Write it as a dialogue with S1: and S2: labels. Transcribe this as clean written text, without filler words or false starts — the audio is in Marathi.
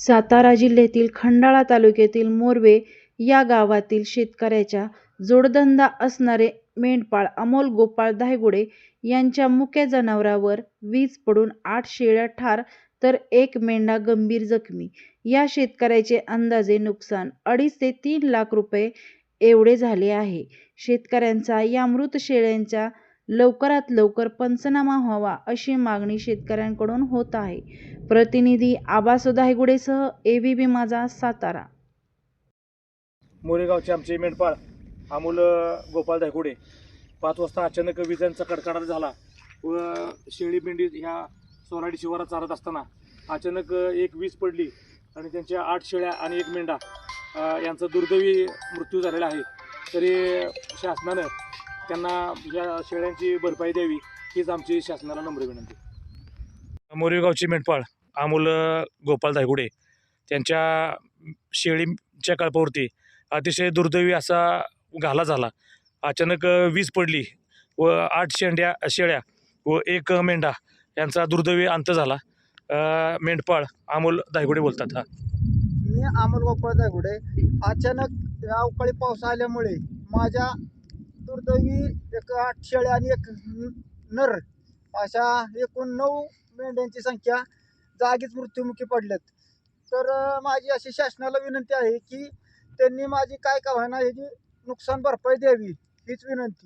S1: सातारा जिल्ह्यातील खंडाळा तालुक्यातील मोरवे या गावातील शेतकऱ्याच्या जोडधंदा असणारे मेंढपाळ अमोल गोपाळ धायगुडे यांच्या मुक्या जनावरावर वीज पडून 8 शेळ्या ठार तर 1 मेंढा गंभीर जखमी. या शेतकऱ्याचे अंदाजे नुकसान 2.5 ते 3 लाख रुपये एवढे झाले आहे. शेतकऱ्यांचा या मृत शेळ्यांचा लवकरात लवकर पंचनामा व्हावा अशी मागणी शेतकऱ्यांकडून होत आहे. प्रतिनिधी आबास धायगुडेसह एबीपी माझा, सातारा.
S2: मोरेगावचे आमचे मेंढपाळ अमोल गोपाळ धायगुडे 5 वाजता अचानक विजांचा कडकडाट झाला व शेळी मेंढी ह्या सोनाडी शिवारात चालत असताना अचानक एक वीज पडली आणि त्यांच्या 8 शेळ्या आणि 1 मेंढा यांचा दुर्दैवी मृत्यू झालेला आहे. तरी शासनानं त्यांना या शेळ्यांची भरपाई द्यावी हीच आमची शासनाला नम्र विनंती. मोरेगावचे मेंढपाळ अमोल गोपाळ धायगुडे त्यांच्या शेळीच्या कळपावरती अतिशय दुर्दैवी असा घाला झाला. अचानक वीज पडली व 8 शेळ्या व 1 मेंढा यांचा दुर्दैवी अंत झाला. मेंढपाळ अमोल धायगुडे बोलतात.
S3: मी अमोल गोपाळ धायगुडे. अचानक अवकाळी पाऊस आल्यामुळे माझ्या दुर्दैवी 8 शेळ्या आणि 1 नर अशा एकूण 9 मेंढ्यांची संख्या जागीच मृत्युमुखी पडल्यात. तर माझी अशी शासनाला विनंती आहे की त्यांनी माझी काय का होईना ह्याची नुकसान भरपाई द्यावी हीच विनंती.